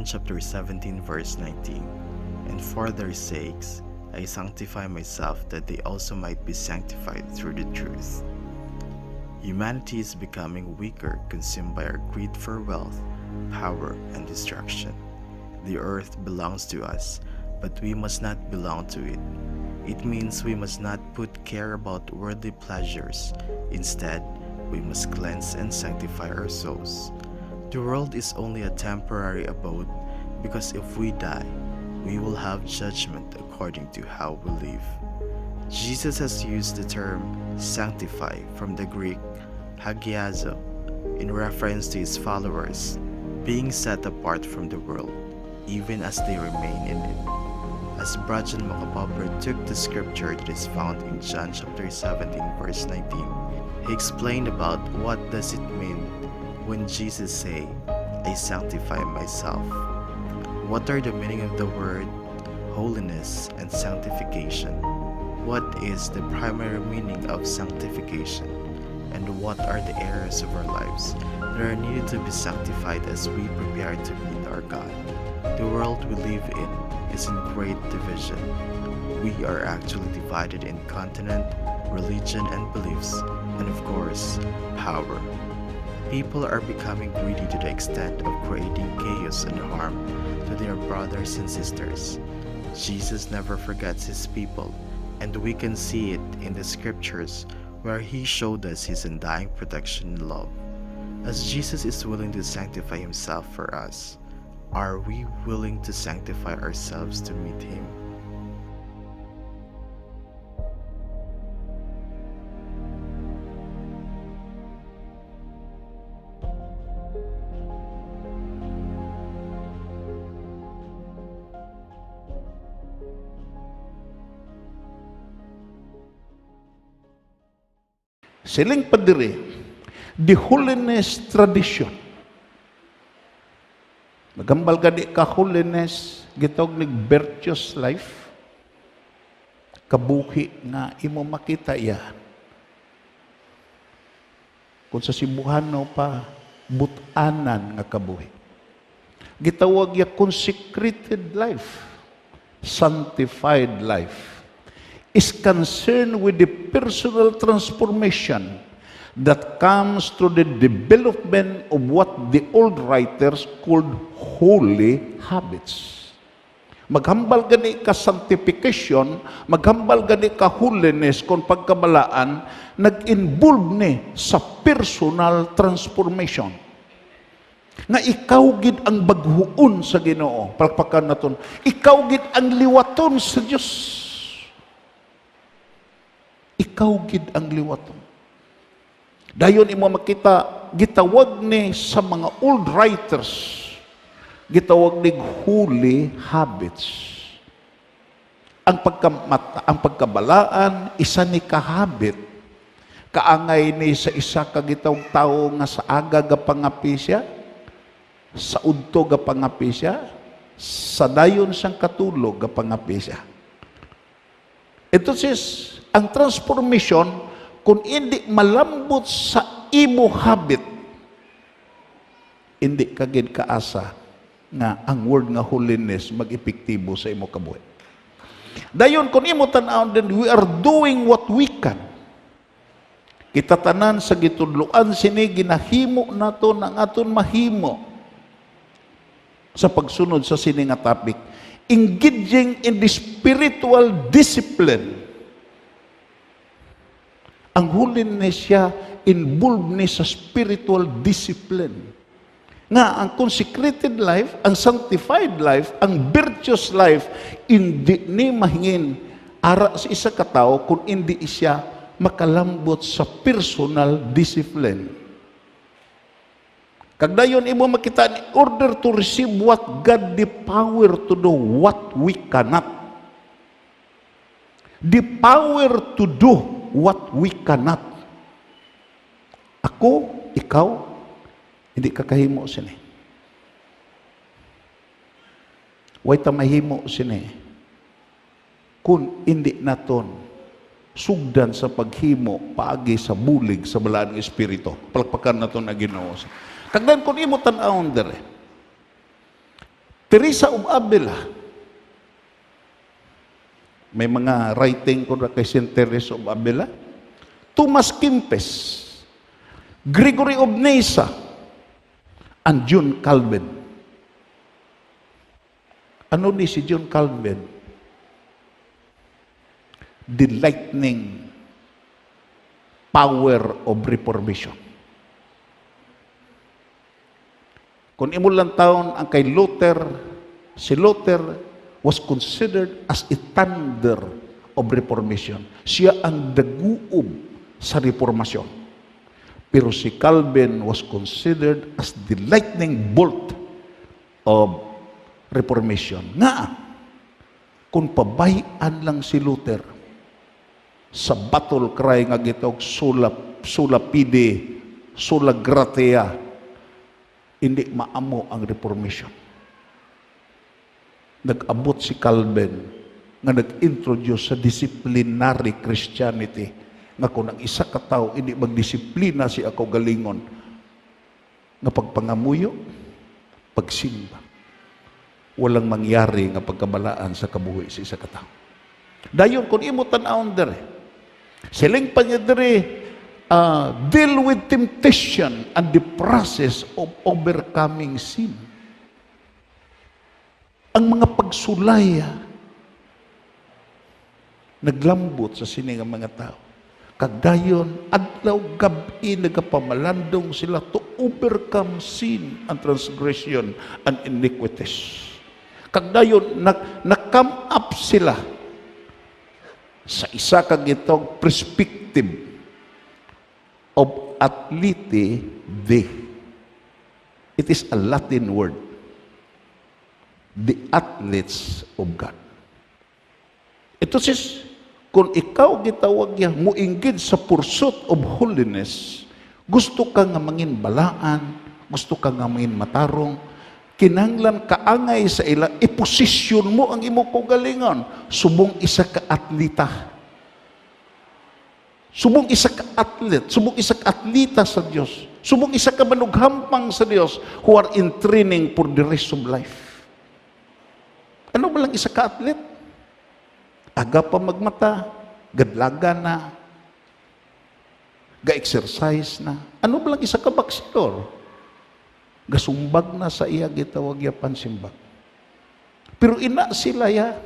chapter 17, verse 19. And for their sakes I sanctify myself, that they also might be sanctified through the truth. Humanity is becoming weaker, consumed by our greed for wealth, power, and destruction. The earth belongs to us, but we must not belong to it. It means we must not put care about worldly pleasures. Instead, we must cleanse and sanctify our souls. The world is only a temporary abode, because if we die, we will have judgment according to how we live. Jesus has used the term sanctify from the Greek hagiazo in reference to his followers being set apart from the world, even as they remain in it. As Brajan Makapobre took the scripture that is found in John chapter 17, verse 19, he explained about what does it mean when Jesus say, I sanctify myself. What are the meaning of the word holiness and sanctification? What is the primary meaning of sanctification? And what are the areas of our lives that are needed to be sanctified as we prepare to meet our God? The world we live in is in great division. We are actually divided in continent, religion, and beliefs, and of course, power. People are becoming greedy to the extent of creating chaos and harm to their brothers and sisters. Jesus never forgets his people, and we can see it in the scriptures where he showed us his undying protection and love. As Jesus is willing to sanctify himself for us, are we willing to sanctify ourselves to meet him? Siling padiri, the holiness tradition. Magambal gadi ka holiness, gitawag nig virtuous life. Kabuhi nga imo makita yan. Kung sa Cebuano pa, butanan nga kabuhi. Gitawag ya consecrated life, sanctified life, is concerned with the personal transformation that comes through the development of what the old writers called holy habits. Maghambal gani ka sanctification, maghambal gani ka holiness kung pagkabalaan, nag-involve ni sa personal transformation. Nga ikaw gid ang baghuon sa Ginoo, palakpakan naton. Ikaw gid ang liwaton sa Dios. Ikaw gid ang liwaton. Dayon imo makita, gitawag ni sa mga old writers, gitawag ni holy habits. Ang pagkabalaan, isa ni kahabit, kaangay ni sa isa ka gitawag tao nga sa aga ga pangapi siya, sa udto ga pangapi siya, sa dayon siyang katulog ga pangapi siya. Ito sis, ang transformation, kung hindi malambot sa imo habit, hindi kagid kaasa nga ang word nga holiness mag-epektibo sa imo kabuhi. Dayon, kung imo tan-awon din, we are doing what we can. Kita tanan sa gitudloan sini, ginahimo nato ng aton mahimo sa pagsunod sa sini nga topic, engaging in the spiritual discipline. Ang holiness siya involved ni sa spiritual discipline. Nga ang consecrated life, ang sanctified life, ang virtuous life, hindi ni mahingin ara sa isa ka tao kung hindi siya makalambot sa personal discipline. Kagdayon imo makita, in order to receive what God the power to do what we cannot. The power to do what we cannot. Ako, ikaw, hindi kakahimo sini. Way ta mahimo sini. Kung hindi naton sugdan sa paghimo paagi sa bulig sa balaan ng espiritu. Palakpakan naton na Ginoo. Kagdan kun imo tan-awon dere. Teresa of Avila. May mga writing ko na kay Saint Teresa of Avila. Thomas Kempis, Gregory of Nyssa, and John Calvin. Ano ni si John Calvin? The lightning power of reformation. Kung imo lang taon ang kay Luther, si Luther was considered as a thunder of reformation. Siya ang daguob sa reformasyon. Pero si Calvin was considered as the lightning bolt of reformation. Nga, kung pabayan lang si Luther sa battle cry nga gitog sola fide, sola gratia, hindi maamo ang reformation. Nag-abot si Calvin nga nag-introduce sa disciplinary Christianity nga kung ang isa ka tao hindi magdisiplina si ako galingon nga pagpangamuyo, pagsimba, walang mangyari nga pagkabalaan sa kabuhi sa isa ka tao. Dayon kung imo tan-awon dere, siling pa niya dere, deal with temptation and the process of overcoming sin. Ang mga pagsulaya naglambot sa sini nga mga tao. Kagdayon, adlaw gabi nagapamalandong sila to overcome sin and transgression and iniquities. Kagdayon, na-come up sila sa isa kag itong perspective of atlete de. It is a Latin word. The athletes of God. Ito sis, kung ikaw gitawag niya, muinggid sa pursuit of holiness, gusto ka nga mangin balaan, gusto ka nga mangin matarong, kinanglan kaangay sa ila, iposisyon mo ang imo kaugalingon, subong isa ka atleta. Subong isa ka atlet, subong isa ka atleta sa Diyos, subong isa ka manughampang sa Diyos who are in training for the rest of life. Ano ba lang isa ka atlet? Aga pa magmata, gadlaga na, ga-exercise na. Ano ba lang isa ka baksidor? Gasumbag na sa iya gitawag ya pansimbag. Pero ina sila ya,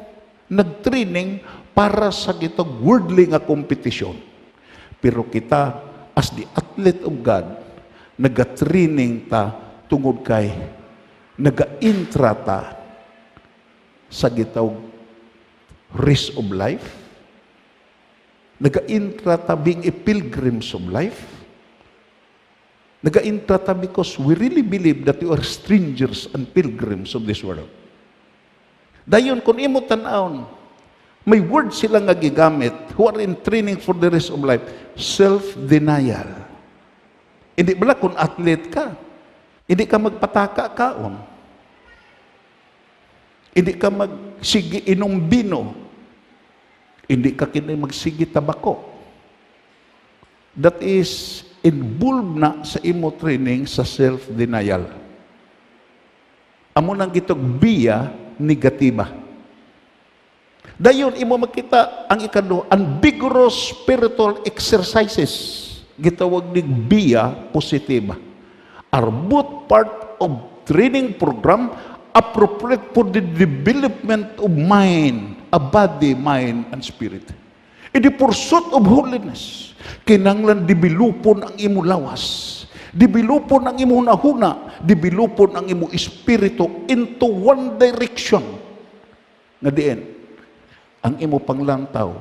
nag-training para sa gitawag worldly nga kompetisyon. Pero kita, as the athlete of God, nag-training ta tungod kay, nag-intra ta sa gitawag race of life, nag-intra ta being a pilgrims of life, nag-intra ta because we really believe that you are strangers and pilgrims of this world. Dayon, kung imo tan-awon, may word sila nga gigamit who are in training for the rest of life, self-denial. Hindi bala kung athlete ka, hindi ka magpataka kaon. Hindi ka magsigi inom bino. Hindi ka kini magsigi tabako. That is involved na sa imo training sa self-denial. Amo nang gitog biya negatiba. Dayon imo makita ang ikado, ang vigorous spiritual exercises gitawag nig biya positiba are both part of training program appropriate for the development of mind, a body, mind, and spirit. In the pursuit of holiness, kinanglan dibilupon ang imo lawas, dibilupon ang imo nahuna, dibilupon ang imo espiritu into one direction. Nga diin, ang imo panglantaw,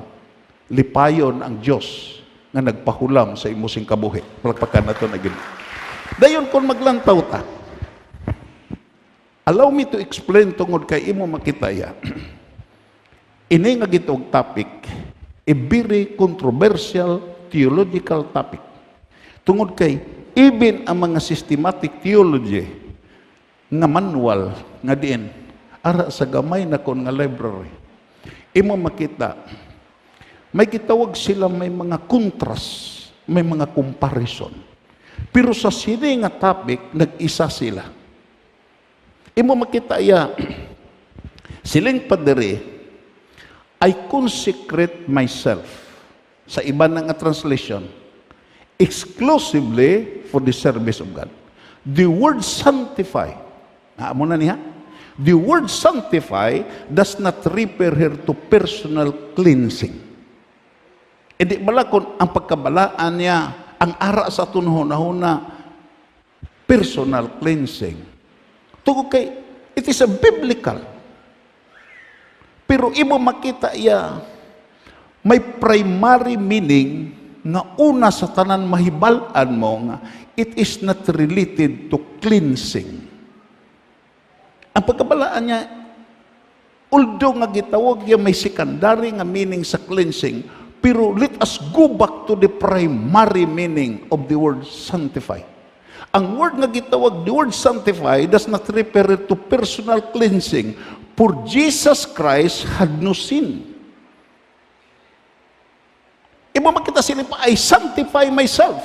lipayon ang Diyos nga nagpahulam sa imo sing kabuhi. Palakpakan na ito na gini. Dayon kung maglantaw ta, allow me to explain tungod kay imo makitaya. Ini nga gitong topic, a very controversial theological topic. Tungod kay even ang mga systematic theology nga manual nga diin ara sa gamay na kon nga library. Imo makita may gitawag sila may mga contrast, may mga comparison. Pero sa sini nga topic nag-isa sila. Imo makita iya, siling padere, I consecrate myself, sa iba na nga translation, exclusively for the service of God. The word sanctify, amo na niya, the word sanctify does not refer here to personal cleansing. Hindi bala kung ang pagkabalaan niya, ang ara sa tunhon-huna, personal cleansing. Tungkol kay, it is a biblical. Pero imo makita iya, may primary meaning nga una sa tanan mahibal-an mo nga it is not related to cleansing. Ang pagkabalaan niya, although nga gitawag niya may secondary nga meaning sa cleansing, pero let us go back to the primary meaning of the word sanctify. Ang word nga gitawag, the word sanctify does not refer to personal cleansing, for Jesus Christ had no sin. Iba makita sila pa, I sanctify myself.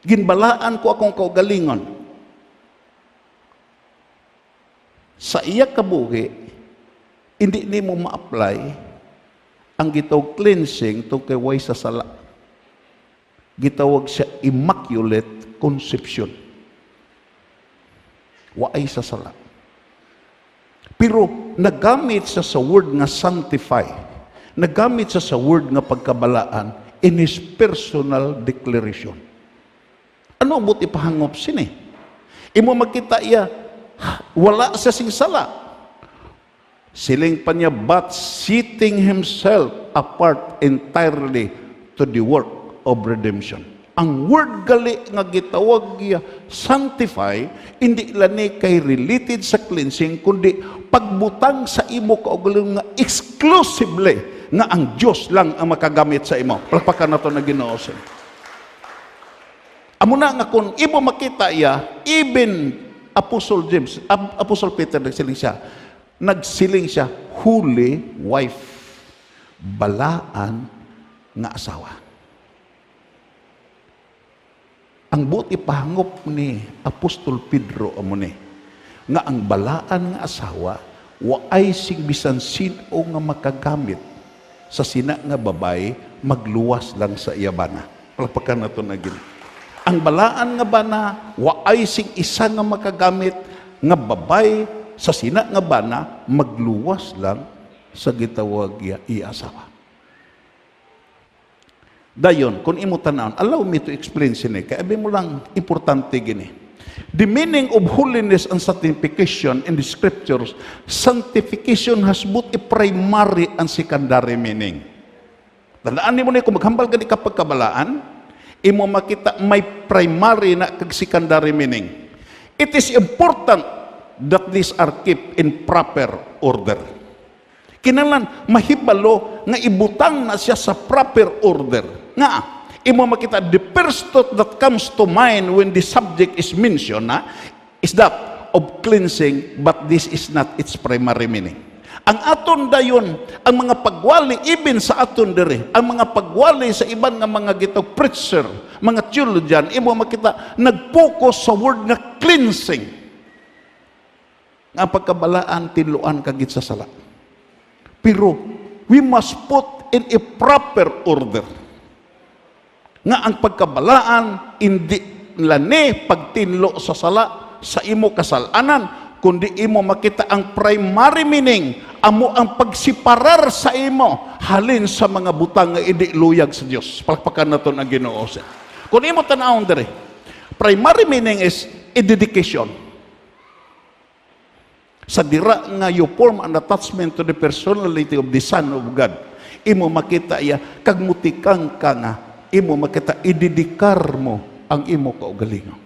Ginbalaan ko akong kaugalingon. Sa iya kabuhi, hindi ni mo ma-apply ang gitawag cleansing to kay way sa sala. Gitawag siya immaculate conception. Waay sa sala. Pero nagamit siya sa word nga sanctify. Nagamit siya sa word nga pagkabalaan in his personal declaration. Ano mo ipahangop sini? Imo makita iya, wala siya sing sala. Siling pa niya, but setting himself apart entirely to the work of redemption. Ang word gali nga gitawag niya sanctify, hindi lani kay related sa cleansing, kundi pagbutang sa imo kaugalingon nga exclusively nga ang Diyos lang ang makagamit sa imo. Palpakan nato na Ginoo. Amo na nga kung imo makita iya, even Apostle James, Apostle Peter nagsiling siya, holy wife, balaan nga asawa. Ang buti pahangop ni Apostol Pedro amo ni nga ang balaan nga asawa waay sing bisan sino nga makagamit sa sina nga babay magluwas lang sa iyabana. Palpakan nato na gid. Ang balaan nga bana waay sing isa nga makagamit nga babay sa sina nga bana magluwas lang sa gitawag iya asawa. Dayon, kung imo tanawon, allow me to explain sini, kaya abi mo lang importante gini. The meaning of holiness and sanctification in the scriptures, sanctification has both a primary and secondary meaning. Tandaan mo na kung maghambal ka di kapag kabalaan, imo makita may primary na kag secondary meaning. It is important that these are kept in proper order. Kinahanglan mahibalo nga ibutang na siya sa proper order. Nga, imo makita, the first thought that comes to mind when the subject is mentioned is that of cleansing, but this is not its primary meaning. Ang aton dayon, ang mga pagwali, even sa aton diri, ang mga pagwali sa iban nga mga gitawag preacher, mga theologian, imo makita, nag-focus sa word nga cleansing. Nga pagkabalaan, tinluan kagit sa sala. Pero, we must put in a proper order. Nga ang pagkabalaan, hindi lani pagtinlo sa sala, sa imo kasalanan, kundi imo makita ang primary meaning, amo ang pagsiparar sa imo, halin sa mga butang nga idi luyag sa Dios. Palakpakan nato ang Ginoo. Kung imo tanawon diri, primary meaning is a dedication. Sa dira nga you form an attachment to the personality of the Son of God, imo makita iya kag mutikang ka nga, imo makita idedikar mo ang imo kaugalingon.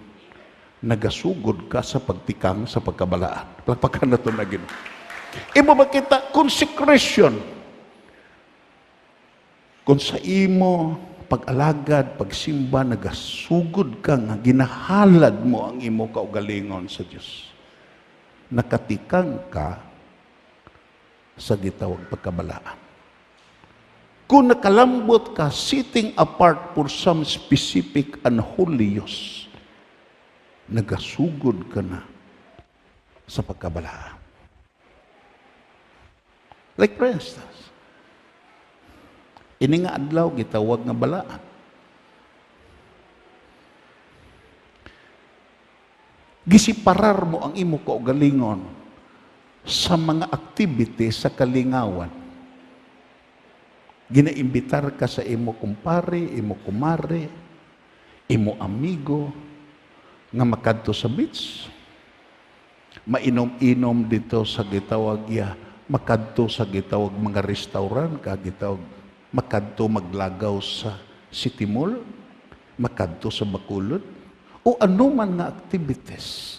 Nagasugod ka sa pagtikang sa pagkabalaan. Palakpakan nato na Ginoo. Imo makita consecration. Kung sa imo pag-alagad, pagsimba, nagasugod ka nga, ginahalad mo ang imo kaugalingon sa Dios. Nakatikang ka sa gitawag pagkabalaan. Kung nakalambot ka, sitting apart for some specific and holy use, nagasugod ka na sa pagkabala. Like for instance, ini nga adlaw gitawag nga balaan. Gisiparar mo ang imo kaugalingon sa mga activity sa kalingawan. Ginaimbitar ka sa imo kumpare, imo kumare, imo amigo, nga makadto sa beach. Mainom-inom dito sa gitawag makadto sa gitawag mga restaurant, kagitawag makadto maglagaw sa City Mall, makadto sa Bacolod, o anuman nga activities.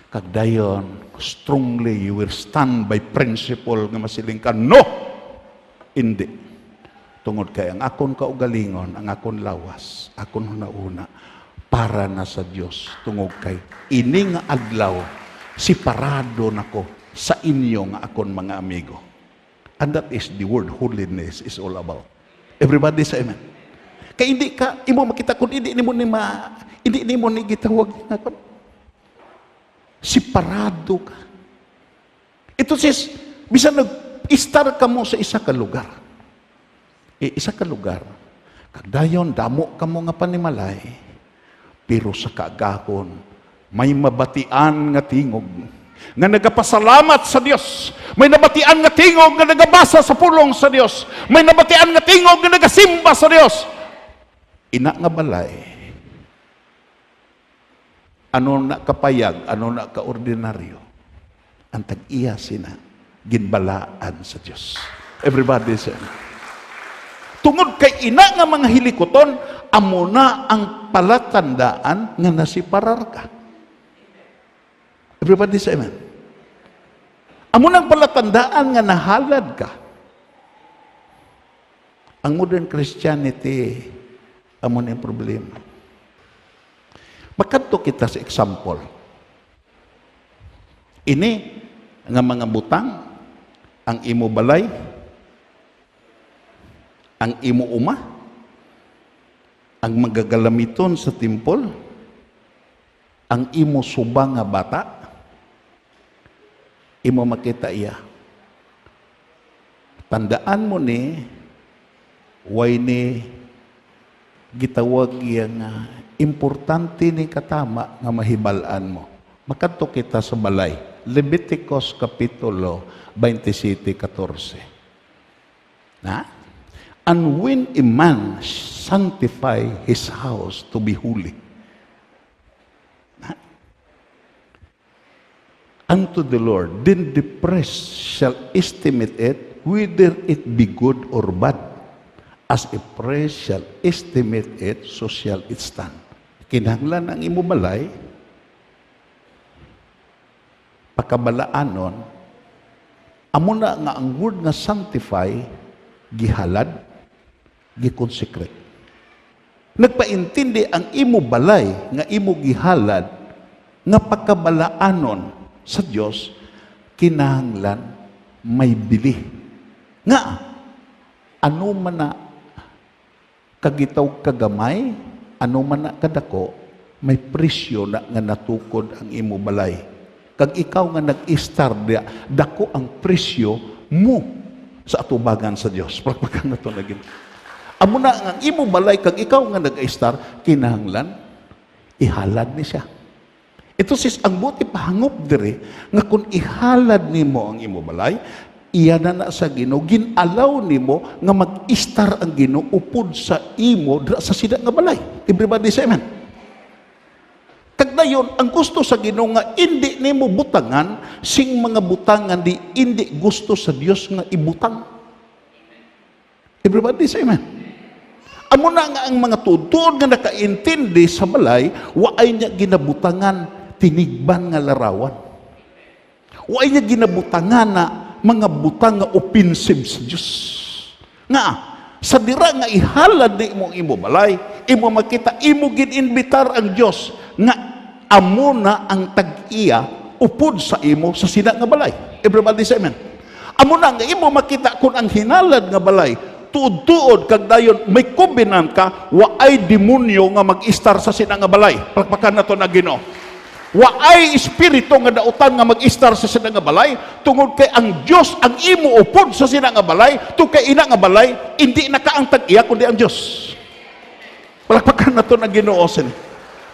Kagdayon, strongly you will stand by principle nga masiling ka, no! Hindi. Tungod kay ang akon kaugalingon, ang akon lawas, akon hunauna, para na sa Dios. Tungod kay ini nga adlaw, siparado nako sa inyo nga akon mga amigo. And that is the word holiness is all about. Everybody say amen. Kay hindi ka, imo makita kung hindi nimo ni gitawag nga kon. Siparado ka. Ito says, bisan nag-star ka mo sa isa ka lugar. Isa ka lugar. Kagdayon, damo ka mo nga panimalay. Pero sa kaagahon, may mabatian nga tingog nga nagapasalamat sa Dios. May nabatian nga tingog nga nagabasa sa pulong sa Dios. May nabatian nga tingog nga nagasimba sa Dios. Ina nga balay. Ano na kapayag, ano na kaordinaryo. Ang tag-iya sina ginbalaan sa Dios. Everybody say, tungod kay ina nga mga hilikoton, amo na ang palatandaan nga nasiparar ka. Everybody say amen. Amo na ang palatandaan nga nahalad ka. Ang modern Christianity, amo na yung problema. Makadto kita sa example. Ini nga mga butang, ang imo balay, ang imo uma, ang magagalamiton sa templo, ang imo suba nga bata, imo makita iya. Tandaan mo ni, way ni gitawag iya nga, importante ni katama nga mahibalaan mo. Makadto kita sa balay. Leviticus Kapitulo 27:14. Na? And when a man sanctify his house to be holy, unto the Lord, then the priest shall estimate it, whether it be good or bad. As a priest shall estimate it, so shall it stand. Kinahanglan ang imo balay, pagkabalaanon, amo na nga ang word nga sanctify, gihalad, gikonsecrate. Nagpaintindi ang imo balay, nga imo gihalad, nga pagkabalaanon sa Dios, kinahanglan may bili. Nga, ano man na kagitaw kagamay, ano man na kadako, may presyo na nga natukod ang imo balay. Kag ikaw nga nag-istar dia, dako ang presyo mo sa atubagan sa Dios. Pagpakan na to naging. Amo na ang imo balay, kag ikaw nga nag-istar, kinahanglan ihalad ni siya. Ito sis, ang buti pahangop dire, nga kung ihalad nimo ang imo balay, iya na sa Ginoo, ginalaw nimo nga mag-istar ang Ginoo upod sa imo sa sida nga balay. Everybody say amen. Kagdayon, ang gusto sa Ginoo nga hindi nimo butangan sing mga butangan di hindi gusto sa Dios nga ibutang. Everybody say amen. Amo na nga ang mga tudtod nga nakaintindi sa balay, waay niya ginabutangan tinigban nga larawan. Waay niya ginabutangan na mga butang nga offensive sa Diyos. Nga, sa dira nga ihalad ni imong imo balay, imo makita, imo gininbitar ang Diyos, nga amo na ang tag-iya upod sa imo sa sida nga balay. Everybody say amen. Amo na nga imo makita kung ang hinalad nga balay, tuod-tuod kag dayon may covenant ka, waay demonyo nga mag-istar sa sida nga balay. Palakpakan na to na Ginoo. Waay espiritu nga dautan nga mag-istar sa sina nga balay, tungod kay ang Dios ang imo upod sa sina nga balay, tungod kay ina nga balay hindi nakaangtag iya kundi ang Dios. Palakpakan na to na Ginoo sini.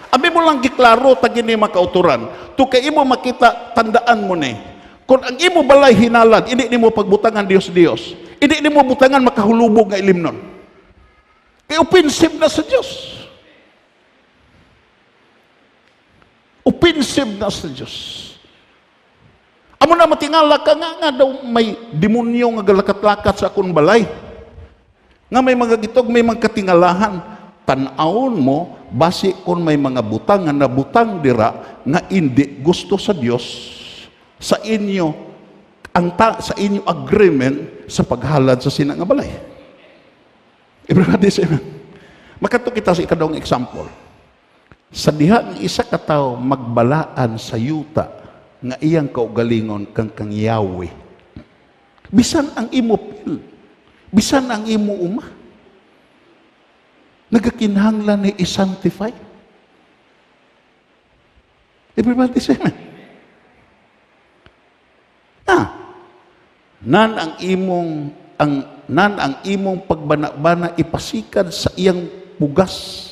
Abi mo lang giklaro ta gini makauturan, tungod kay imo makita tandaan mo ni. Kung ang imo balay hinalad, hindi nimo pagbutangan Dios, hindi nimo butangan makahulubog nga ilimnon. Kay offensive na sa Dios. Offensive na sa Diyos. Amo na matingala ka nga daw may demonyo nga galakat-lakat sa akong balay. Nga may mga gitog, may mga katingalahan. Tanawon mo, base kung may mga butang nga nabutang dira nga hindi gusto sa Diyos sa inyo sa inyo agreement sa paghalad sa sina nga balay. Everybody say amen. Makato kita sa ikadawang example. Sa diha ng isa ka tawo magbalaan sa yuta nga iyang kaugalingon kang Yahweh. Bisan ang imo pil, bisan ang imo uma, nagakinahanglan ni i-sanctify. Everybody say amen. Nan ang imong pagbana-bana ipasikad sa iyang pugas.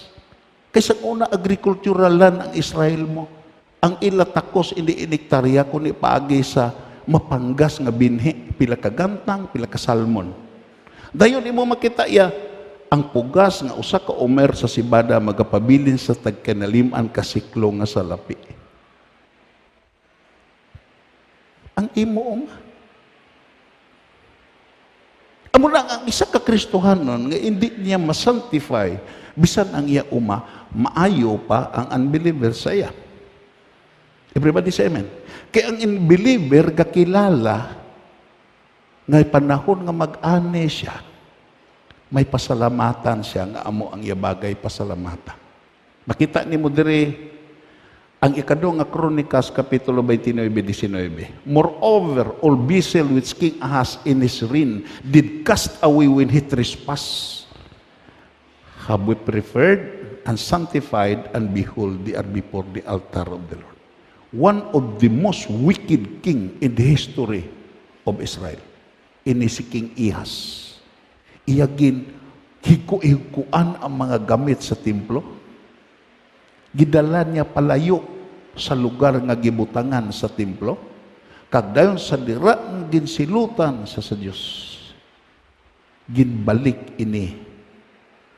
Kaysa una agricultural land ang Israel mo. Ang ila takos hindi inektarya kundi paagi sa mapanggas nga binhi, pila ka gantang, pila ka salmon. Dayon imo makita ya ang pugas nga usa ka omer sa sibada magapabilin sa tagkanaliman ka siklo nga salapi. Ang imo amo lang ang isa ka Kristohanon nga hindi niya masanctify bisan ang iya maayo pa ang unbeliever sa iya. Everybody say amen. Kaya ang unbeliever kakilala nga panahon nga mag-ani siya, may pasalamatan siya nga amo ang iya bagay pasalamatan. Makita ni mo diri ang ikado nga Kronikas kapitulo 29:19. Moreover, all vessel which King Ahaz in his reign did cast away when he trespassed have we preferred and sanctified, and behold, they are before the altar of the Lord. One of the most wicked king in the history of Israel, ini si King Ahaz. Iyagin, hiku-hikuan ang mga gamit sa templo. Gidala niya palayo sa lugar nga gibutangan sa templo. Kagdayon sa dira ng ginsilutan sa Diyos. Ginbalik ini.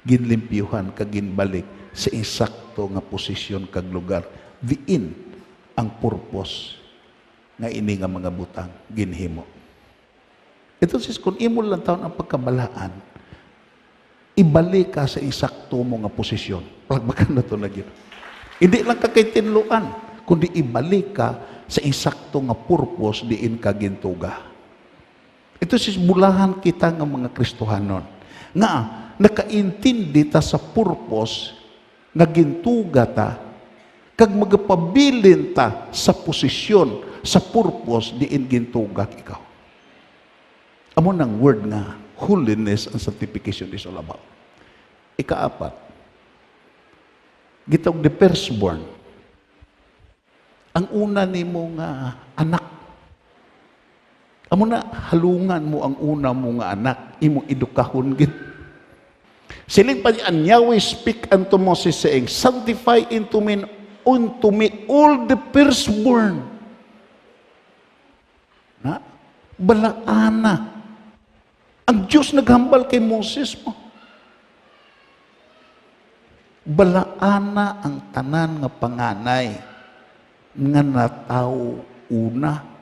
Ginlimpyuhan kaginbalik sa insakto nga posisyon kag lugar diin ang purpose nga ini nga mga butang ginhimo. Ito sis kung imo lang taon ang pagkabalaan, ibalik ka sa insakto mo nga posisyon. Pagbakan na to lagi. Hindi lang ka kay tinluan, kundi ibalik ka sa insakto nga purpose diin ka gintuga. Ito sis bulahan kita nga mga Kristohanon nga nakaintindi ta sa purpose nga gintuga ta kag magapabilin ta sa posisyon sa purpose diin gintuga ikaw. Amo nang word nga holiness and sanctification is all about. Ikaapat, gitawag the firstborn. Ang una nimo nga anak. Amo na halungan mo ang una mo nga anak, imong edukahon gid. Siling pa niya, Yahweh speak unto Moses saying, sanctify unto me all the firstborn. Na? Balaana. Ang Diyos naghambal kay Moses mo. Balaana ang tanan nga panganay nga nataw una.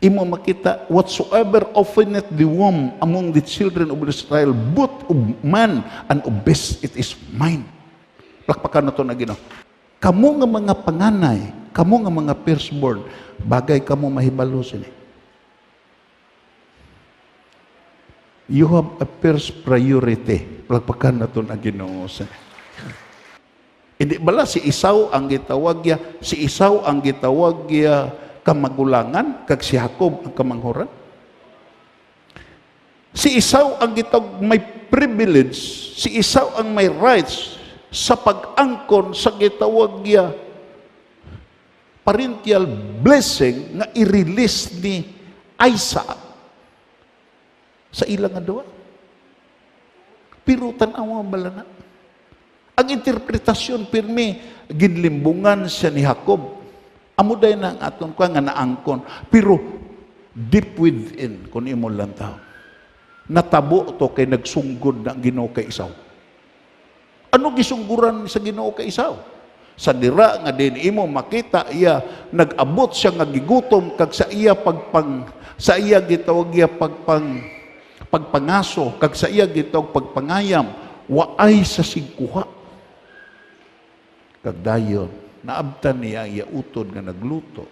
Imo makita, whatsoever offendeth the womb among the children of Israel, both of man and of beast, it is mine. Plakpakan na ito na Ginoo. Kamu nga mga panganay, kamu nga mga firstborn, bagay kamu mahibalo sini. You have a first priority. Plakpakan na ito na Ginoo sini. Hindi bala si Esau ang gitawag ya, si Esau ang gitawag ya kamagulangan, kag si Jacob ang kamanghuran. Si Esau ang gitawag may privilege, si Esau ang may rights sa pag-angkon sa gitawag ya parental blessing nga i-release ni Isaac sa ilang adwa. Pero tanaw ang balana. Ang interpretasyon pirmi ginlimbungan siya ni Jacob. Amo day na ang aton ko nga naangkon. Pero deep within kun imo lang tao. Natabo to kay nagsunggod na Ginoo kay Isaw. Ano gisungguran sa Ginoo kay Isaw? Sa dira nga din imo makita iya nag-abot siya nga gigutom kag sa iya sa iya gitawag iya pagpangaso kag sa iya gitawag pagpangayam waay sa sigkuha. Kag dayon naabtan niya iya utod nga nagluto.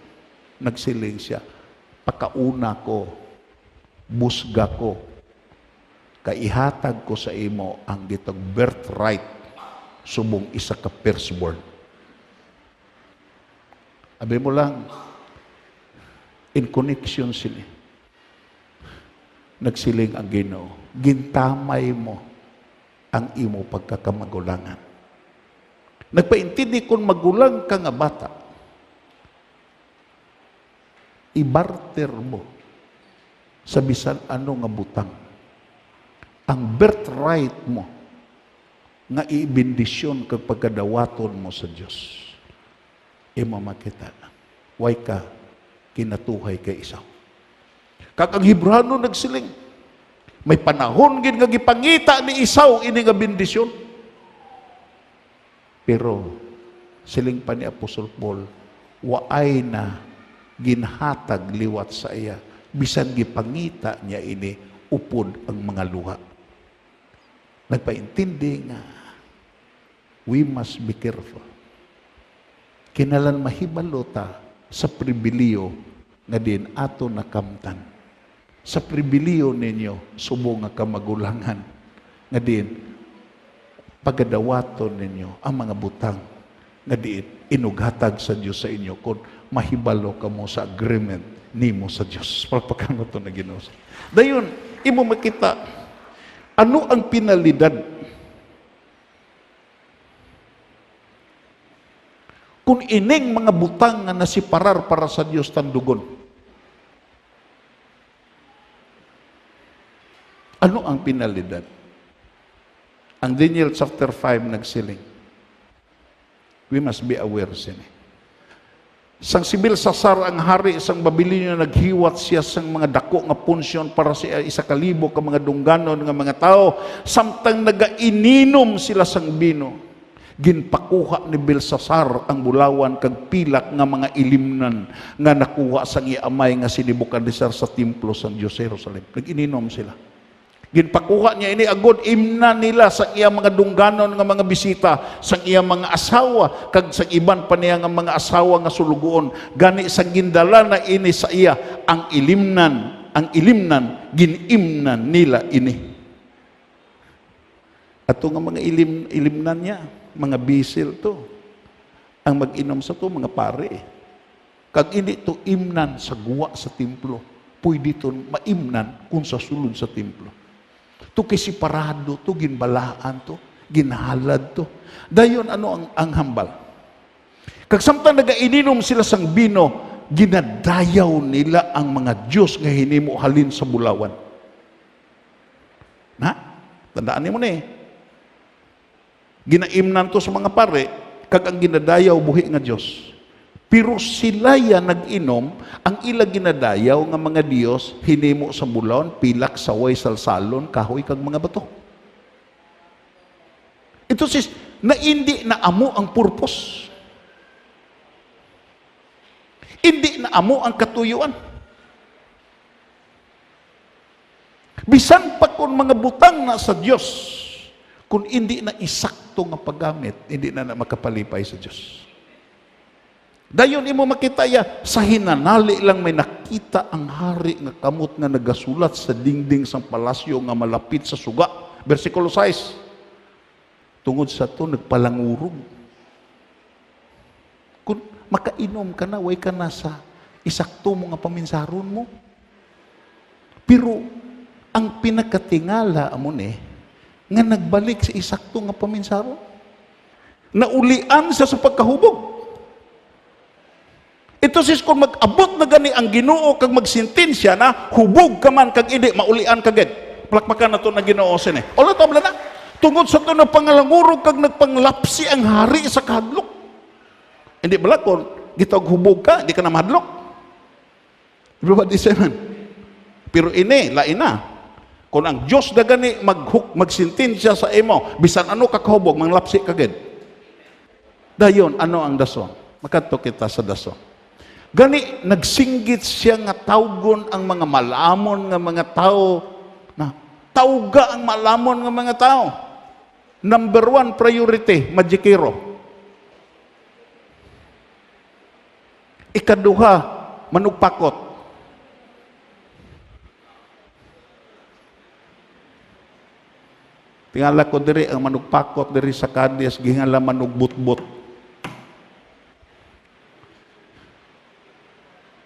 Nagsiling siya, pakauna ko, busga ko, kaihatag ko sa imo ang gitawag birthright subong isa ka firstborn. Abi mo lang, in connection sila. Nagsiling ang Ginoo, gintamay mo ang imo pagkakamagulangan. Nagpaintindi kung magulang ka nga bata, ibarter mo sa bisan ano nga butang. Ang birthright mo nga ibindisyon kag pagkadawaton mo sa Dios. Imo makita na. Way ka kinatuhay kay Isaw. Kag ang Hebrano nagsiling, may panahon gid nga gipangita ni Isaw ini nga bendisyon. Pero siling pa ni Apostol Paul, waay na ginhatag liwat sa iya. Bisan gipangita niya ini upod ang mga luha. Nagpaintindi nga we must be careful. Kinalan mahibalota sa pribiliyo nga din ato nakamtan. Sa pribiliyo ninyo, subo nga kamagulangan. Nga din, pagadawaton ninyo ang mga butang. Nga din, inughatag sa Diyos sa inyo kung mahibalo ka mo sa agreement nimo sa Diyos. Palpakan mo ito na Ginoo. Dayon, imo makita, ano ang pinalidad? Kung ining mga butang nga nasiparar para sa Diyos tandugon. Ano ang pinalidad? Ang Daniel chapter 5 nagsiling. We must be aware sini. Sang si Belsasar ang hari sang Babilonyo naghiwat siya sang mga dako nga punsyon para sa 1,000 ka mga dungganon nga mga tao samtang nagaininom sila sang bino. Ginpakuha ni Belsasar ang bulawan kag pilak nga mga ilimnan nga nakuha sang iamay nga si Nebukadnesar sa templo sa Diyos sa Jerusalem. Nag-ininom sila. Ginpakuha niya ini agod imna nila sa iya mga dungganon nga mga bisita, sa iya mga asawa kag sa iban pa niya nga mga asawa nga sulugoon. Gani sa gindala na ini sa iya ang ilimnan ginimnan nila ini. Ato nga mga ilimnan niya, mga bisil to. Ang mag-inom sa to, mga pare. Kag ini to imnan sa guwa sa templo. Pwede to maimnan kung sa sulod sa templo. To kisiparado to, ginbalaan to, ginhalad to. Dayon ano ang hambal? Kag samtang nagaininom sila sang bino, ginadayaw nila ang mga Diyos nga hinimo halin sa bulawan. Na? Tandaan niyo mo na eh. Ginaimnan to sa mga pare, kag ang ginadayaw buhi nga Diyos. Pero sila ya nag-inom, ang ila ginadayaw nga mga Diyos, hinimo sa bulawan, pilak, saway, salsalon, kahoy, kag mga bato. Ito sis, na hindi na amo ang purpose. Hindi na amo ang katuyuan. Bisan pa kung mga butang na sa Diyos, kung hindi na isakto nga paggamit, hindi na makapalipay sa Diyos. Dayon imo makita ya, sa hinanali lang may nakita ang hari nga kamot nga nagasulat sa dingding sang palasyo nga malapit sa suga. Versikulo 6. Tungod sa to, nagpalangurog. Kung makainom ka na, way ka na sa isakto mo nga paminsaron mo. Pero, ang pinakatingala mo nga nagbalik sa isakto nga paminsaro. Naulian sa pagkahubog. Ito sis, kung mag-abot na gani ang Ginoo kag magsintensya na, hubog ka man kag idi, maulian kagad. Plakpakan na to na Ginoo sini. Ola to, na. Tungod sa to na pangalangurog kag nagpanglapsi ang hari sa kahadlok. Hindi bala kung gitawag hubog ka, di ka na mahadlok. Everybody say man. Pero ini, lain na. Kung ang Diyos na gani magsintensya sa imo, bisan ano kakahubog, manglapsi kagad. Dayon, ano ang dason? Makato kita sa dason. Gani, nagsinggit siya nga tawgon ang mga malamon nga mga tao, na tawga ang malamon nga mga tao. Number 1 priority, majikiro. Ikaduha, manugpakot. Tingala ko diri ang manugpakot diri sa Cadiz, gingala manugbutbut.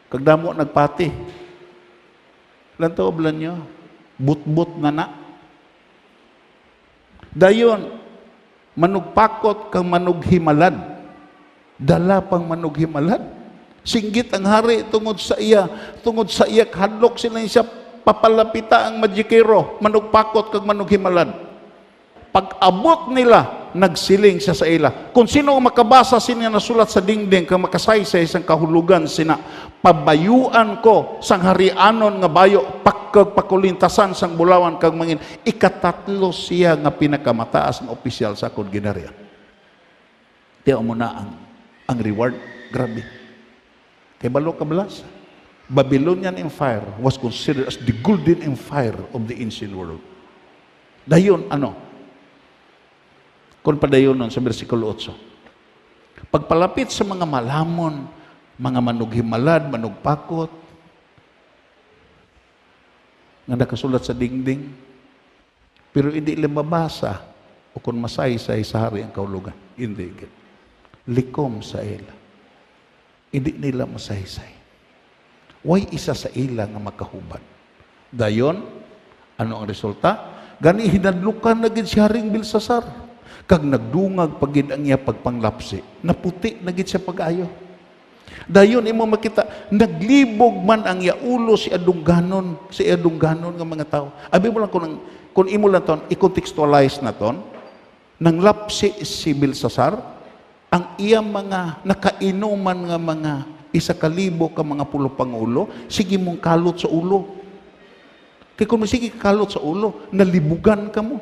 Kagdamo nagpati. Lanto oblan nyo, butbut na na. Dayon, manugpakot kang manughimalad. Dala pang manughimalad. Singgit ang hari tungod sa iya hadlok sila siya papalapita ang majikero, manugpakot kang manughimalad. Pag-abot nila, nagsiling siya sa ila. Kung sino makabasa siya nasulat sa dingding, kang makasaysay sa kahulugan sina, pabayuan ko sang harianon nga bayo, pakulintasan sang bulawan kang mangin, ikatatlo siya nga pinakamataas ng opisyal sa akong ginarya. Tiyo mo na ang reward. Grabe. Kay balo kabalas, Babylonian Empire was considered as the golden empire of the ancient world. Dayon, kung padayon nun sa versikulo 8. Pagpalapit sa mga malamon, mga manughimalad, manugpakot, nga nakasulat sa dingding, pero hindi nila mabasa o kung masaysay sa hari ang kahulugan. Hindi. Likom sa ila. Hindi nila masaysay. Way isa sa ila nga makahubad. Dayon, ano ang resulta? Gani hinadlukan na gid si Haring Belsasar. Kag nagdungag pagid ang iya pagpanglapsi, naputi na gid siya pag-ayo. Dayon imo makita, naglibog man ang iya ulo si adungganon nga mga tao. Abi mo lang kung imo lang ton i-contextualize na ton, nang lapsi si Belsasar, ang iya mga nakainuman nga mga 1,000 ka mga pulo pangulo, sige mong kalot sa ulo. Kaya kung sige kalot sa ulo, nalibugan ka mo.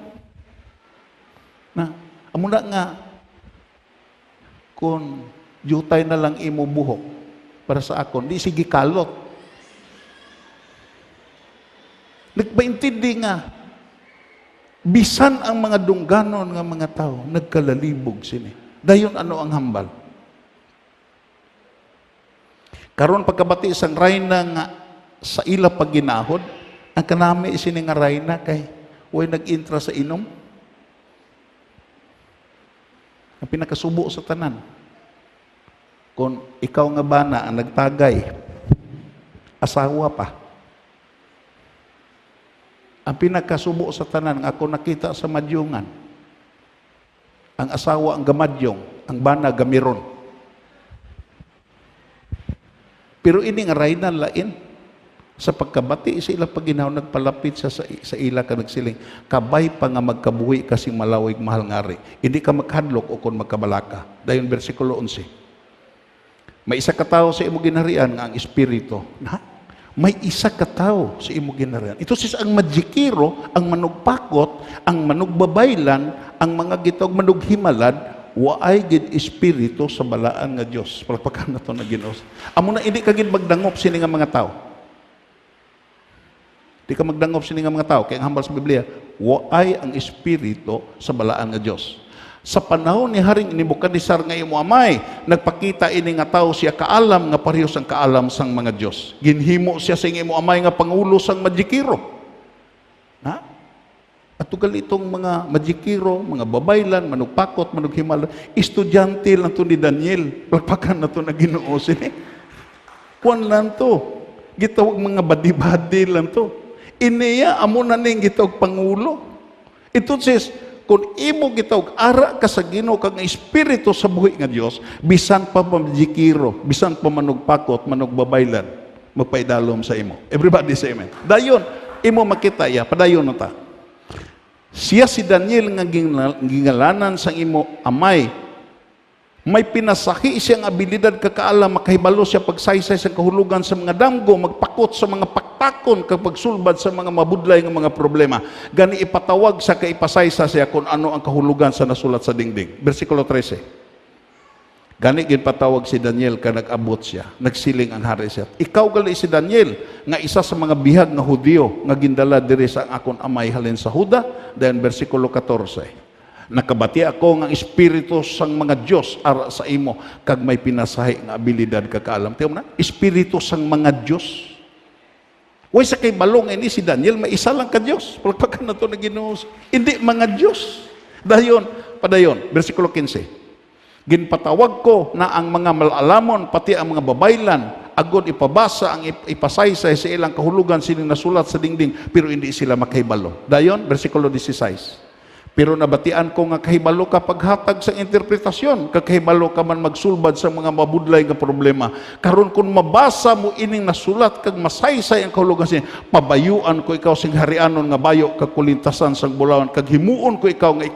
Na amo na nga, kung jutay na lang imo buhok para sa akon, di sige kalot. Nagpaintindi nga, bisan ang mga dungganon nga mga tao, nagkalalibog sini. Dayon ano ang hambal? Karon pagkabati isang rayna nga sa ila pagginahod, ang kanami sini nga rayna kay way nag-intra sa inom. Ang pinakasubo sa tanan. Kung ikaw nga bana ang nagtagay, asawa pa. Ang pinakasubo sa tanan, nga ako nakita sa madyungan, ang asawa ang gamadyong, ang bana gamiron. Pero ini nga raynan lain, sa pagkabati sa ila paginaw, nagpalapit sa ila ka nagsiling, kabay pa nga magkabuhi kasing malawig mahal ngari. Hindi ka maghadlok o kung magkabalaka. Dayon versikulo 11. May isa ka tao sa imo ginharian nga ang espiritu. May isa ka tao sa imo ginharian. Ito sis ang majikiro, ang manugpakot, ang manugbabaylan, ang mga gitog manughimalad, waay gid espiritu sa balaan nga Dios. Palakpakan na to na Ginoo. Amo na hindi ka gid magdangop sini nga mga tao. Di ka magdangop sini nga mga tao, kaya ang hambal sa Biblia, waay ang espiritu sa balaan nga Dios. Sa panahon ni Haring Nebukadnesar nga imo amay, nagpakita ini nga tao siya kaalam nga pareho sang kaalam sang mga Dios. Ginhimo siya sa imo amay nga pangulo sang majikiro. At tugal itong mga majikiro, mga babaylan, manugpakot, manughimal, estudyante lang to ni Daniel. Palakpakan na to na Ginoo sini. Kuan lang to. Gitawag mga badi-badi lang to. Iniya amo na ning gitawag pangulo. Ito sis, kung imo gitawag ara ka sa Ginoo kag nga espiritu sa buhi nga Dios, bisan pa pamjikiro, bisan pa manugpakot, manugbabaylan, magpaidalom sa imo. Everybody say amen. Dayon imo makita ya, padayon na ta. Siya si Daniel nga gingalanan sa imo amay. May pinasahi siyang abilidad kakaalam, makahibalo siya pagsaysay sa kahulugan sa mga damgo, magpakot sa mga paktakon kapag sulbad sa mga mabudlay ng mga problema. Gani ipatawag sa kaipasaysa siya kung ano ang kahulugan sa nasulat sa dingding. Versikulo 13. Gani ginpatawag si Daniel ka nag-abot siya, nagsiling ang hari siya. Ikaw gali si Daniel nga isa sa mga bihag nga Hudiyo nga gindala diri sa akon amay halin sa Huda. Then versikulo 14. Nakabati ako nga espiritu sang mga Dios ara sa imo kag may pinasahi nga abilidad kakaalam. Tiyo na, espiritu sang mga Dios. Way sa kay balong ini si Daniel may isa lang ka Dios. Palagpakan na to na Ginoo. Hindi mga Dios. Dayon, padayon, versikulo 15. Ginpatawag ko na ang mga malalamon pati ang mga babaylan agod ipabasa ang ipasaysay sa ilang kahulugan sining nasulat sa dingding pero hindi sila makahibalo. Dayon, versikulo 16. Pero nabatian ko nga kahibalo ka paghatag sa interpretasyon, kakahibalo ka man magsulbad sa mga mabudlay nga problema. Karon kung mabasa mo ining nasulat kag masaysay ang kahulugan siya, pabayuan ko ikaw sing harianon nga bayo kag kulintasan sang bulawan kag himuon ko ikaw nga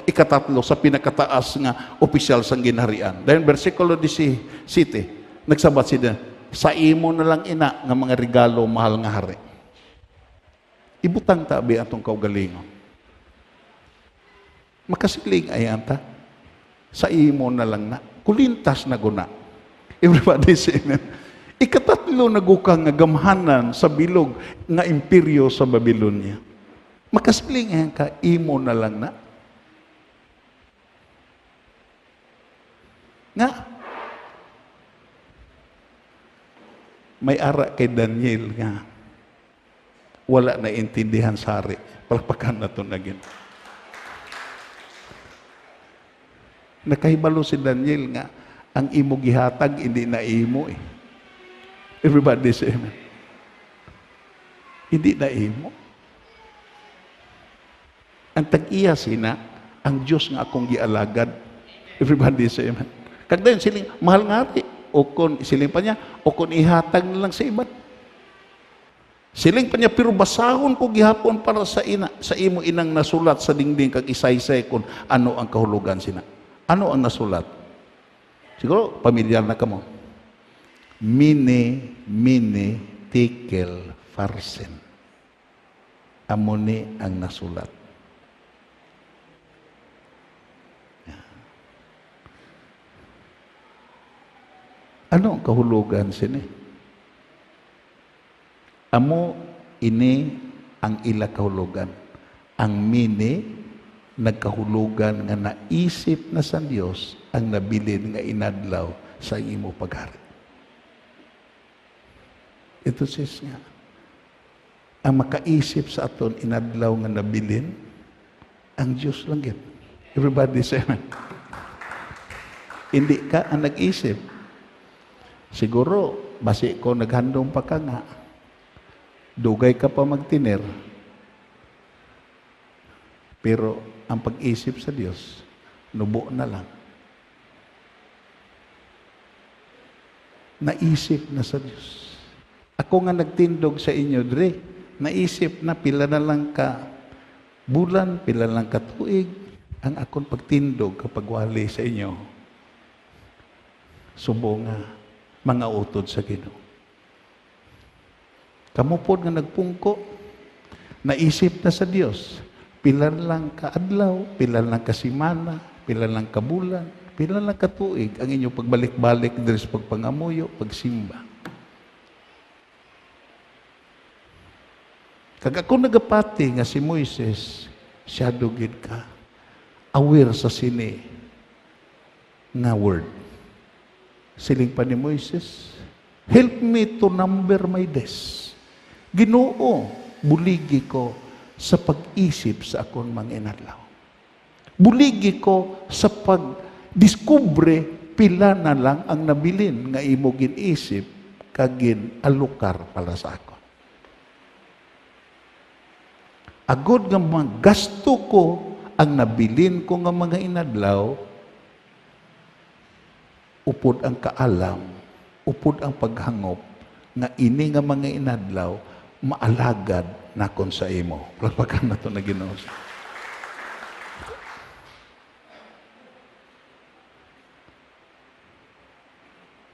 ikatatlo sa pinakataas nga opisyal sang ginharian. Dayon bersikulo 17, nagsabat siya, sa imo na lang ina nga mga regalo mahal nga hari. Ibutang tabi atong kaugalingon. Makasiling ayan ta. Sa imo na lang na. Kulintas na guna. Everybody say amen. Ikatatlo nagukang nga gamhanan sa bilog nga imperyo sa Babylonia. Makasiling ayan ka, imo na lang na. Nga. May ara kay Daniel nga. Wala na intindihan sa hari. Palpakan na ito na gin. Nakahibalo si Daniel nga ang imo gihatag hindi na imo eh. Everybody say amen. Hindi na imo. Ang tag-iya sina ang Diyos nga akong gialagad. Everybody say amen. Kag dayon siling mahal nga ri o kon siling pa niya o kon ihatag na lang sa iban. Siling pa niya pero basahon ko gihapon para sa imo inang nasulat sa dingding kag isaysay kon ano ang kahulugan sina. Ano ang nasulat? Siguro, pamilyar na kamo. Mine, tikel, farsen. Amoni ang nasulat. Ano ang kahulugan sini? Amo, ini ang ila kahulugan. Ang mine, nagkahulugan nga naisip na sa Dios ang nabilin nga inadlaw sa imo paghari. Ito sis nga. Ang makaisip sa aton inadlaw nga nabilin, ang Dios lang yun. Everybody say amen. Hindi ka ang nag-isip. Siguro, basi ko naghandong pa ka nga. Dugay ka pa magtiner. Pero, ang pag-isip sa Diyos, nubo na lang. Naisip na sa Diyos. Ako nga nagtindog sa inyo, Dre, naisip na pila na lang ka bulan, pila lang ka tuig, ang akong pagtindog kapag wali sa inyo. Subo nga, mga utod sa Ginoo. Kamupod nga nagpungko, naisip na sa Diyos, pilan lang ka adlaw, pilan lang ka simana, pilan lang ka bulan, pilan lang ka tuig ang inyong pagbalik-balik diri sa pagpangamuyo, pagsimba. Kag ako nagapati nga si Moises, siya dugid ka, aware sa sini nga word. Siling pa ni Moises, help me to number my days. Ginoo, buligi ko sa pag-isip sa akong mga inadlaw. Buligi ko sa pag-diskubre pila na lang ang nabilin nga imo ginisip kagin alukar para sa ako. Agod nga magasto ko ang nabilin ko nga mga inadlaw, upod ang kaalam, upod ang paghangop, nga ini nga mga inadlaw, maalagad nakon sa imo. Palpakan na ito na Ginoo.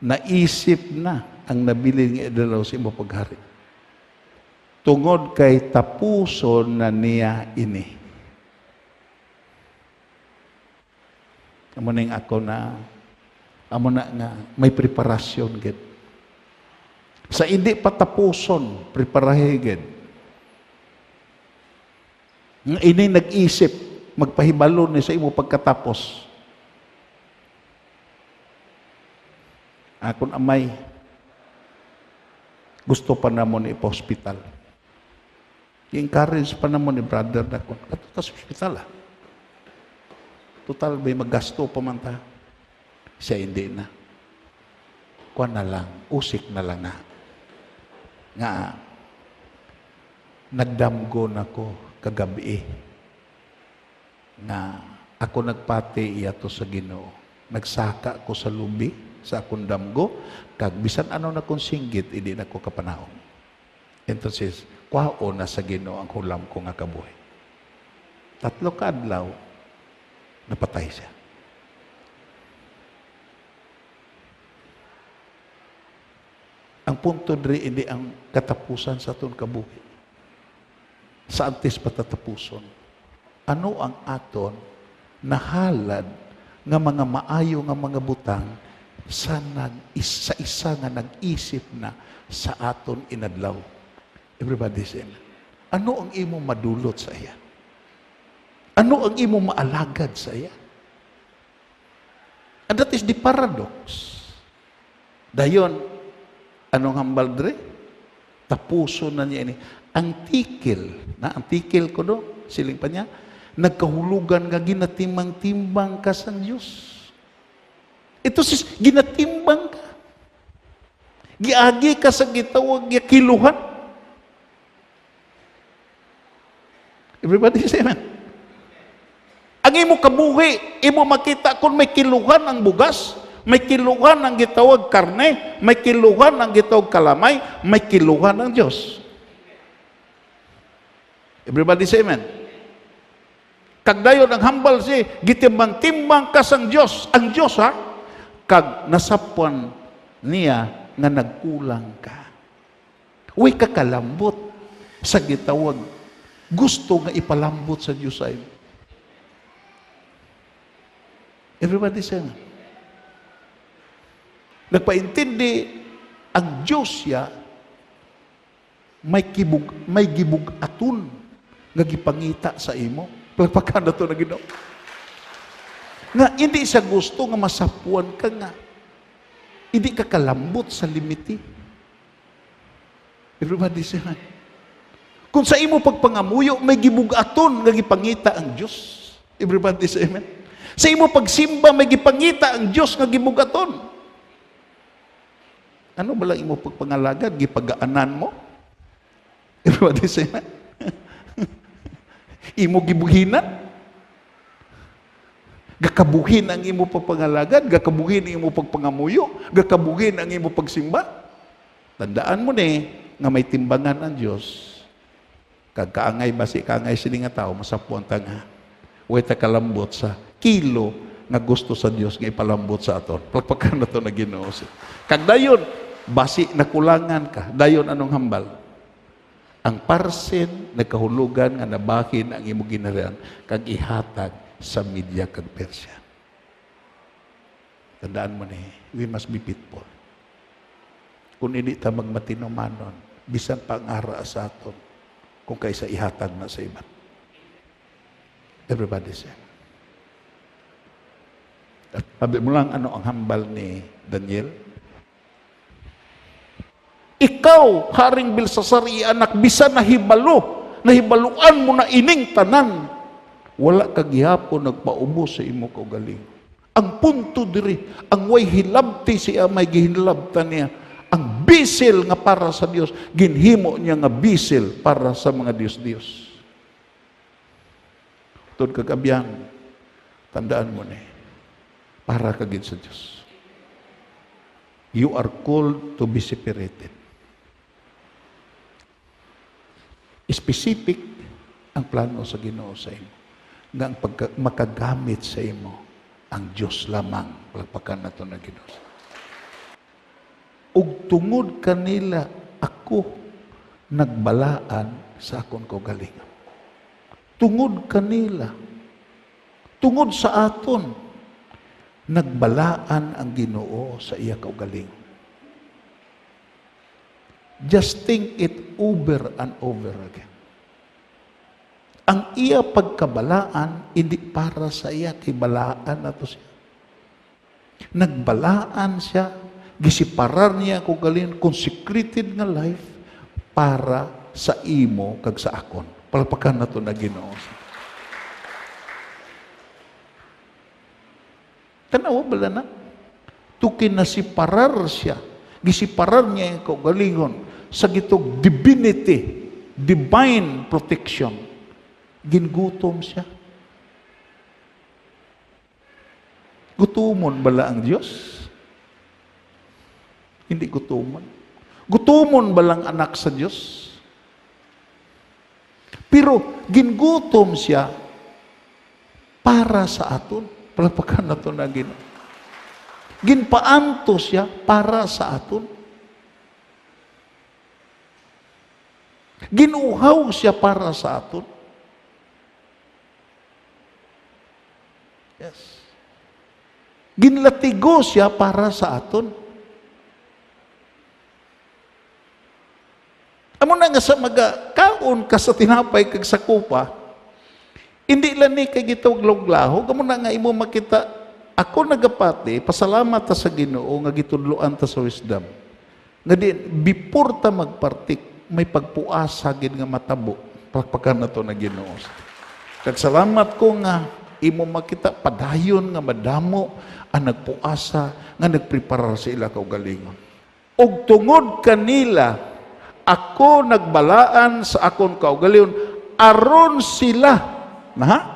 Naisip na ang nabilin nga inadlaw sa imo paghari. Tungod kay tapuson na niya ini. Amo ning ako na amo na nga may preparasyon gid. Sa hindi patapuson, preparahe gid. Nga ini nag-isip magpahibalo ni sa imo pagkatapos. Akon amay gusto pa namon ipa-hospital. I-encourage pa namon ni brother na ko. Kato sa hospital Total, may magasto pa man ta. Siya hindi na. Kuha na lang, usik na lang na. Nga, nagdamgo na ko kagabi. Nga, ako nagpati iyato sa Ginoo. Nagsaka ko sa lubi, sa akong damgo, kag bisan ano na kong singgit, hindi na ko kapanahon. Entonces, kwao na sa Ginoo ang hulam ko nga kabuhi. 3 kaadlaw, napatay siya. Ang punto diri hindi ang katapusan sa aton kabuhi. Sa antes patatapuson. Ano ang aton nahalad nga mga maayo nga mga butang sa isa nga nag-isip na sa aton inadlaw. Everybody say, ano ang imo madulot sa iya? Ano ang imo maalagad sa iya? And that is the paradox. Dayon, anong hambal dre? Tapuso na niya ini. Ang tikil ko do, siling pa niya, nagkahulugan nga ginatimbang-timbang ka sa Diyos. Ito sis, ginatimbang ka. Giagi ka sa gitawag, kiluhan. Everybody say amen. Ang imo kabuhi, imo makita kung may kiluhan ang bugas, may kiluhan ang gitawag karne, may kiluhan ang gitawag kalamay, may kiluhan ang Diyos. Everybody say amen. Kagdayon ang hambal si, gitimbang-timbang ka sang Diyos. Ang Diyos kag nasapuan niya nga nagkulang ka. Uy kakalambot sa gitawag. Gusto nga ipalambot sa Diyos ay. Everybody say amen. Nagpaintindi ang Diyos ya may gibug aton nga gipangita sa imo. Palpakan na to na Ginoo. Nga hindi siya gusto nga masapuan ka nga. Hindi ka kalambot sa limiti. Everybody say amen. Kung sa imo pagpangamuyo may gibug aton nga gipangita ang Diyos. Everybody say amen. Sa imo pagsimba may gipangita ang Diyos nga gibug aton. Ano ba lang imo pagpangalagad? Gipagaanan mo? Everybody say amen. Imo gibuhinan? Gakabuhin ang imo pagpangalagad? Gakabuhin ang imo pagpangamuyo? Gakabuhin ang imo pagsimba? Tandaan mo ni, nga may timbangan ang Diyos. Kagkaangay basi, kaangay sila nga tao, masapuan ta nga. Huwag ta kalambot sa kilo nga gusto sa Diyos nga ipalambot sa aton. Pagpakan na ito na Ginoo. Kag dayon, basi nakulangan ka. Dayon anong hambal? Ang parsen nagkahulugan nga nabahin ang imo ginarian kag ihatag sa Media kag Persia. Tandaan mo ni, we must be faithful. Kung hindi ta magmatinomanon, bisan pa ang ara sa aton, kung kaysa ihatag na sa iba. Everybody say. Sabi mo lang ano ang hambal ni Daniel? Ikaw, Haring Belsasar, anak, bisan nahibaluan mo na ining tanan. Wala kagihapon nagpaubo sa imo kaugaling. Ang punto diri, ang way hilabti siya may gihinlabtan niya. Ang bisil nga para sa Dios, ginhimo niya nga bisil para sa mga Dios-Dios. Tod kagabihan, tandaan mo ni, para kagid sa Diyos. You are called to be separated. Specific ang plano sa Ginoo sa imo. Nga ang makagamit sa imo, ang Diyos lamang. Palagpakan na ito na Ginoo. Ug tungod kanila ako nagbalaan sa akon kaugalingon. Tungod kanila, tungod sa aton, nagbalaan ang Ginoo sa iya kaugalingon. Just think it over and over again. Ang iya pagkabalaan, hindi para sa iya, kibalaan na to siya. Nagbalaan siya, gisiparar niya kaugalingon, consecrated nga life, para sa imo kag sa akon. Palpakan na to na Ginoo. Tanawa bala na? Tukin na siparar siya. Gisiparar niya yung kaugalingon sa gitog divinity, divine protection. Gingutom siya. Gutumon bala ang Diyos? Hindi gutumon. Gutumon balang anak sa Diyos? Pero gingutom siya para sa aton. Palagpakan na ito na Ginoo. Ginpaanto siya para sa aton. Ginuhaw siya para sa aton. Yes. Ginlatigo siya para sa aton. Amo na nga sa magakaon ka sa tinapay kag sa kupa, hindi lang ni kay gitawag lawlaho, amo na nga imo makita, ako nagapati, pasalamat ta sa Ginoo nga gitudloan ta sa wisdom. Nga di, before ta magpartik, may pagpuasa gid nga matabo. Palakpakan na to na Ginoo. Kag salamat ko nga imo makita padayon nga madamo ang nagpuasa nga nagpreparar sa ila kaugalingon. Og tungod kanila ako nagbalaan sa akon kaugalingon aron sila,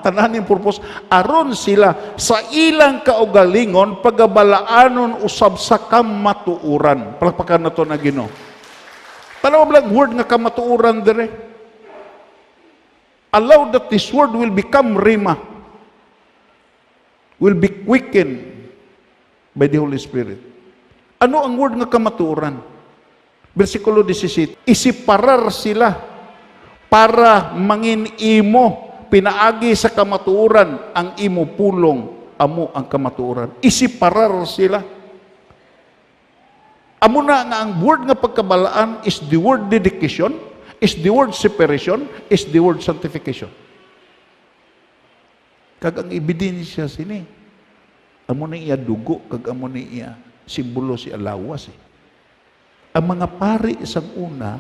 tanan yung purpose, aron sila sa ilang kaugalingon pagabalaanon usab sa kamatuuran. Palakpakan na to na Ginoo. Tanaw lang word nga kamatuuran dire. Allow that this word will become rhema, will be quickened by the Holy Spirit. Ano ang word nga kamatuuran? Versikulo 17, isiparar sila para mangin imo pinaagi sa kamatuoran ang imo pulong, amo ang kamatuoran. Isiparar sila. Amo na nga ang word nga pagkabalaan is the word dedication, is the word separation, is the word sanctification. Kag ang ebidensya sini, amo na iya dugo, kag amo na iya simbolo si alawas Ang mga pari isang una,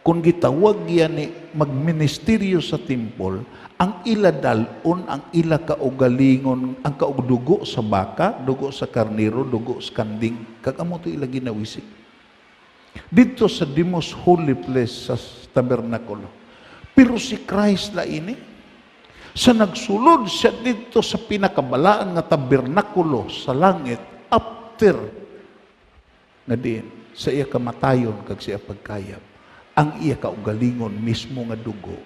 kung gitawag yan ni magministeryo sa temple, ang ila dalon, ang ila kaugalingon, ang kaugdugo sa baka, dugo sa karniro, dugo sa kanding, kagamo to ila ginawisik. Dito sa the most holy place sa tabernakulo. Pero si Christ la ini, sa nagsulod siya dito sa pinakabalaan nga tabernakulo sa langit, after nga din, sa iya kamatayon kag sa iya pagkayap, ang iya kaugalingon mismo nga dugo,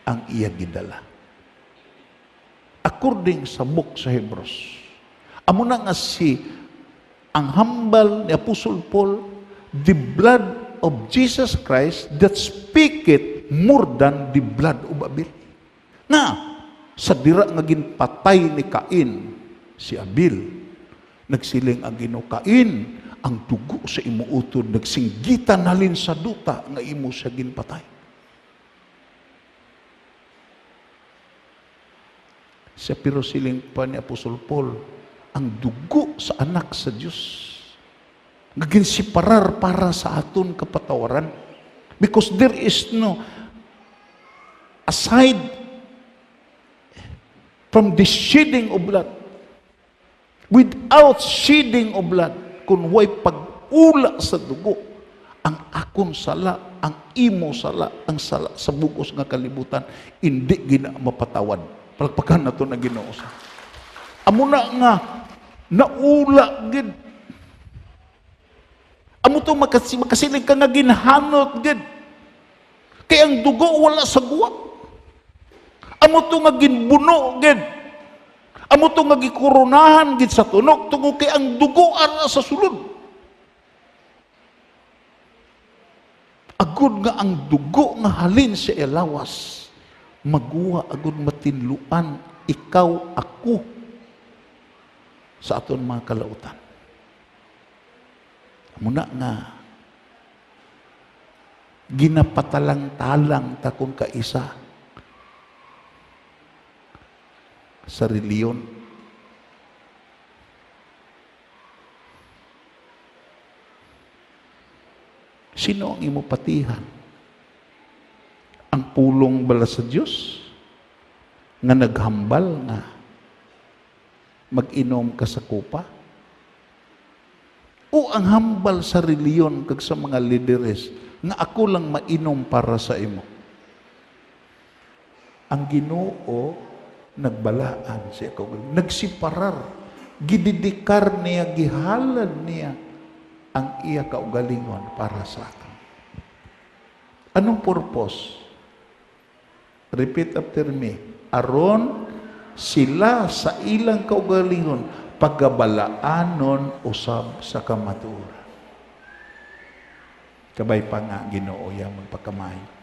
ang iya gidala. According sa book sa Hebrews, amo na nga ang hambal ni Apostle Paul, the blood of Jesus Christ that speaketh more than the blood of Abel. Na, sa dira nga ginpatay ni Cain, si Abel, nagsiling ang Ginoo, Cain, ang dugo sa imo utod nagsinggitan halin sa duta nga imo sa ginpatay. Sa pero siling pa ni Apostol Paul, ang dugo sa anak sa Dios naginsiparar para sa aton kapatawaran, because there is no aside from the shedding of blood, without shedding of blood, kung way pag-ula sa dugo, ang ako akon sala, ang imo sala, ang sala sa bugos nga kalibutan, hindi gina mapatawad. Palagpakan na to na Ginoo sa. Amo na nga, naula gid. Amo to makasilig ka nga ginhanot gid. Kaya ang dugo wala sa guwa. Amo to nga ginbuno gid. Amo to nga gikurunahan gid sa tunok tungo kay ang dugo ara sa sulod. Agud nga ang dugo nga halin sa ilawas, maguwa agud matinluan ikaw ako sa aton mga kalautan. Muna nga ginapatalang-talang ta kung kaisa sa reliyon. Sino ang imo patihan? Ang pulong bala sa Diyos nga naghambal nga mag-inom ka sa kupa? O ang hambal sa reliyon kag sa mga lideres nga ako lang mainom para sa imo? Ang Ginoo nagbalaan siya ko, nagsiparar, gididikar niya, gihalad niya ang iya kaugalingon para sa akin. Anong purpose? Repeat after me. Aron sila sa ilang kaugalingon pagabalaanon usab sa kamatuoran. Kabay pa nga Ginoo ya magpakamayo.